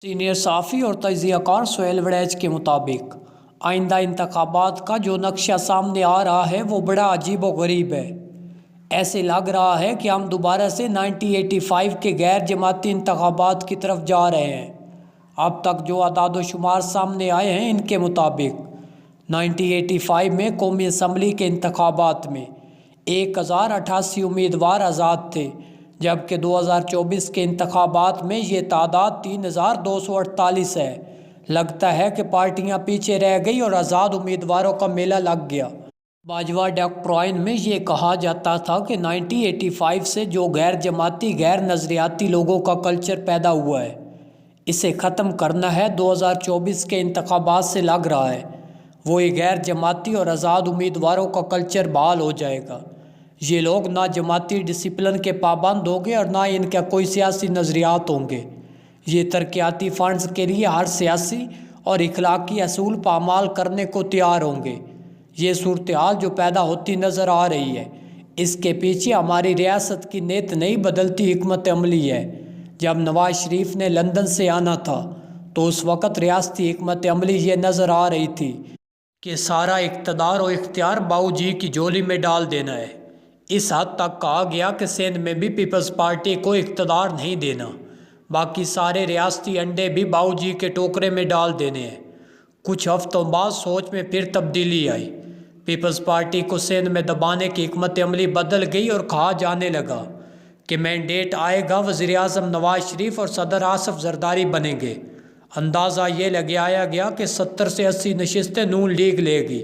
Senior صحافی اور تجزیہ کار سہیل وڑیچ کے مطابق آئندہ انتخابات کا جو نقشہ سامنے آ رہا ہے وہ بڑا عجیب و غریب ہے۔ ایسے لگ رہا ہے کہ ہم دوبارہ سے 1985 کے غیر جماعتی انتخابات کی طرف جا رہے ہیں۔ اب تک جو اعداد و شمار سامنے آئے ہیں ان کے مطابق 1985 میں قومی اسمبلی کے انتخابات میں 1088 امیدوار آزاد تھے، جبکہ 2024 کے انتخابات میں یہ تعداد 3248 ہے۔ لگتا ہے کہ پارٹیاں پیچھے رہ گئی اور آزاد امیدواروں کا میلہ لگ گیا۔ باجوہ ڈاکٹرائن میں یہ کہا جاتا تھا کہ 1985 سے جو غیر جماعتی غیر نظریاتی لوگوں کا کلچر پیدا ہوا ہے اسے ختم کرنا ہے۔ 2024 کے انتخابات سے لگ رہا ہے وہی غیر جماعتی اور آزاد امیدواروں کا کلچر بحال ہو جائے گا۔ یہ لوگ نہ جماعتی ڈسپلن کے پابند ہوں گے اور نہ ان کا کوئی سیاسی نظریات ہوں گے۔ یہ ترقیاتی فنڈز کے لیے ہر سیاسی اور اخلاقی اصول پامال کرنے کو تیار ہوں گے۔ یہ صورتحال جو پیدا ہوتی نظر آ رہی ہے اس کے پیچھے ہماری ریاست کی نیت نہیں بدلتی حکمت عملی ہے۔ جب نواز شریف نے لندن سے آنا تھا تو اس وقت ریاستی حکمت عملی یہ نظر آ رہی تھی کہ سارا اقتدار و اختیار باؤ جی کی جھولی میں ڈال دینا ہے۔ اس حد تک کہا گیا کہ سندھ میں بھی پیپلز پارٹی کو اقتدار نہیں دینا، باقی سارے ریاستی انڈے بھی باؤ جی کے ٹوکرے میں ڈال دینے ہیں۔ کچھ ہفتوں بعد سوچ میں پھر تبدیلی آئی۔ پیپلز پارٹی کو سندھ میں دبانے کی حکمت عملی بدل گئی اور کہا جانے لگا کہ مینڈیٹ آئے گا، وزیر اعظم نواز شریف اور صدر آصف زرداری بنیں گے۔ اندازہ یہ لگایا گیا کہ 70 سے 80 نشستیں نون لیگ لے گی،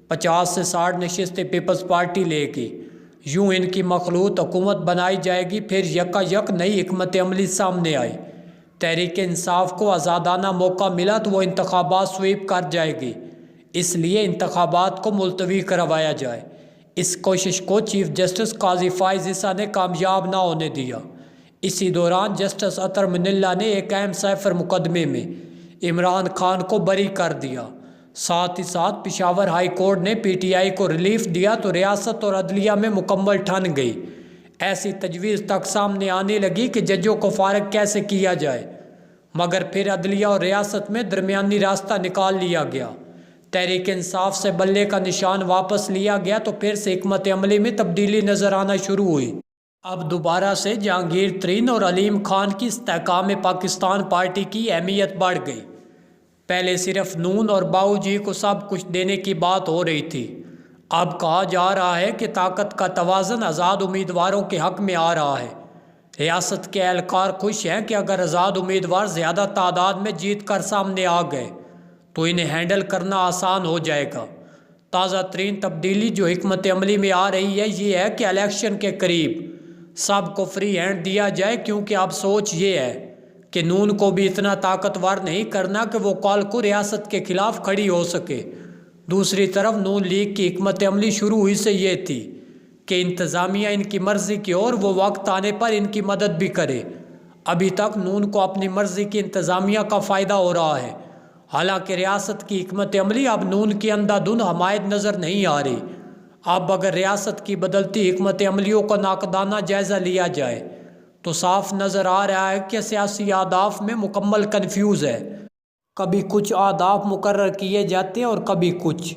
50 سے 60 نشستیں پیپلز پارٹی لے گی۔ یوں ان کی مخلوط حکومت بنائی جائے گی۔ پھر یکا یک نئی حکمت عملی سامنے آئی۔ تحریک انصاف کو آزادانہ موقع ملا تو وہ انتخابات سویپ کر جائے گی، اس لیے انتخابات کو ملتوی کروایا جائے۔ اس کوشش کو چیف جسٹس قاضی فائز عیسیٰ نے کامیاب نہ ہونے دیا۔ اسی دوران جسٹس اطہر من اللہ نے ایک اہم سیفر مقدمے میں عمران خان کو بری کر دیا۔ ساتھ ہی ساتھ پشاور ہائی کورٹ نے پی ٹی آئی کو ریلیف دیا تو ریاست اور عدلیہ میں مکمل ٹھن گئی۔ ایسی تجویز تک سامنے آنے لگی کہ ججوں کو فارغ کیسے کیا جائے، مگر پھر عدلیہ اور ریاست میں درمیانی راستہ نکال لیا گیا۔ تحریک انصاف سے بلے کا نشان واپس لیا گیا تو پھر سے حکمت عملی میں تبدیلی نظر آنا شروع ہوئی۔ اب دوبارہ سے جہانگیر ترین اور علیم خان کی استحکام پاکستان پارٹی کی اہمیت بڑھ گئی۔ پہلے صرف نون اور باؤ جی کو سب کچھ دینے کی بات ہو رہی تھی، اب کہا جا رہا ہے کہ طاقت کا توازن آزاد امیدواروں کے حق میں آ رہا ہے۔ ریاست کے اہلکار خوش ہیں کہ اگر آزاد امیدوار زیادہ تعداد میں جیت کر سامنے آ گئے تو انہیں ہینڈل کرنا آسان ہو جائے گا۔ تازہ ترین تبدیلی جو حکمت عملی میں آ رہی ہے یہ ہے کہ الیکشن کے قریب سب کو فری ہینڈ دیا جائے، کیونکہ اب سوچ یہ ہے کہ نون کو بھی اتنا طاقتور نہیں کرنا کہ وہ کل کو ریاست کے خلاف کھڑی ہو سکے۔ دوسری طرف نون لیگ کی حکمت عملی شروع ہوئی سے یہ تھی کہ انتظامیہ ان کی مرضی کی اور وہ وقت آنے پر ان کی مدد بھی کرے۔ ابھی تک نون کو اپنی مرضی کی انتظامیہ کا فائدہ ہو رہا ہے، حالانکہ ریاست کی حکمت عملی اب نون کی اندھا دھند حمایت نظر نہیں آ رہی۔ اب اگر ریاست کی بدلتی حکمت عملیوں کا ناقدانہ جائزہ لیا جائے تو صاف نظر آ رہا ہے کہ سیاسی اہداف میں مکمل کنفیوز ہے۔ کبھی کچھ اہداف مقرر کیے جاتے ہیں اور کبھی کچھ۔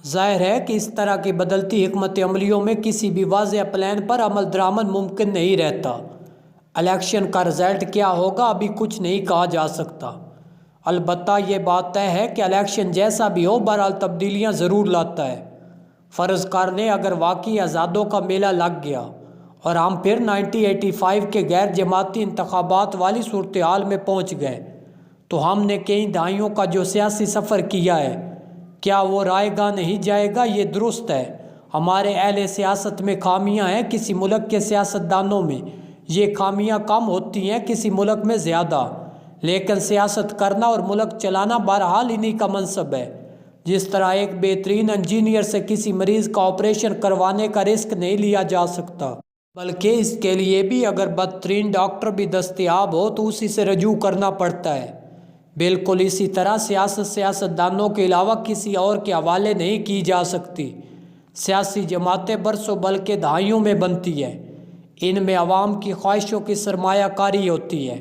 ظاہر ہے کہ اس طرح کی بدلتی حکمت عملیوں میں کسی بھی واضح پلان پر عمل درآمد ممکن نہیں رہتا۔ الیکشن کا رزلٹ کیا ہوگا ابھی کچھ نہیں کہا جا سکتا، البتہ یہ بات طے ہے کہ الیکشن جیسا بھی ہو بہرحال تبدیلیاں ضرور لاتا ہے۔ فرض کر لیں اگر واقعی آزادوں کا میلہ لگ گیا اور ہم پھر 1985 کے غیر جماعتی انتخابات والی صورتحال میں پہنچ گئے تو ہم نے کئی دہائیوں کا جو سیاسی سفر کیا ہے کیا وہ رائے گاہ نہیں جائے گا؟ یہ درست ہے ہمارے اہل سیاست میں خامیاں ہیں، کسی ملک کے سیاستدانوں میں یہ خامیاں کم ہوتی ہیں، کسی ملک میں زیادہ، لیکن سیاست کرنا اور ملک چلانا بہرحال انہی کا منصب ہے۔ جس طرح ایک بہترین انجینئر سے کسی مریض کا آپریشن کروانے کا رسک نہیں لیا جا سکتا، بلکہ اس کے لیے بھی اگر بدترین ڈاکٹر بھی دستیاب ہو تو اسی سے رجوع کرنا پڑتا ہے۔ بالکل اسی طرح سیاستدانوں کے علاوہ کسی اور کے حوالے نہیں کی جا سکتی۔ سیاسی جماعتیں برسوں بلکہ دہائیوں میں بنتی ہیں، ان میں عوام کی خواہشوں کی سرمایہ کاری ہوتی ہے۔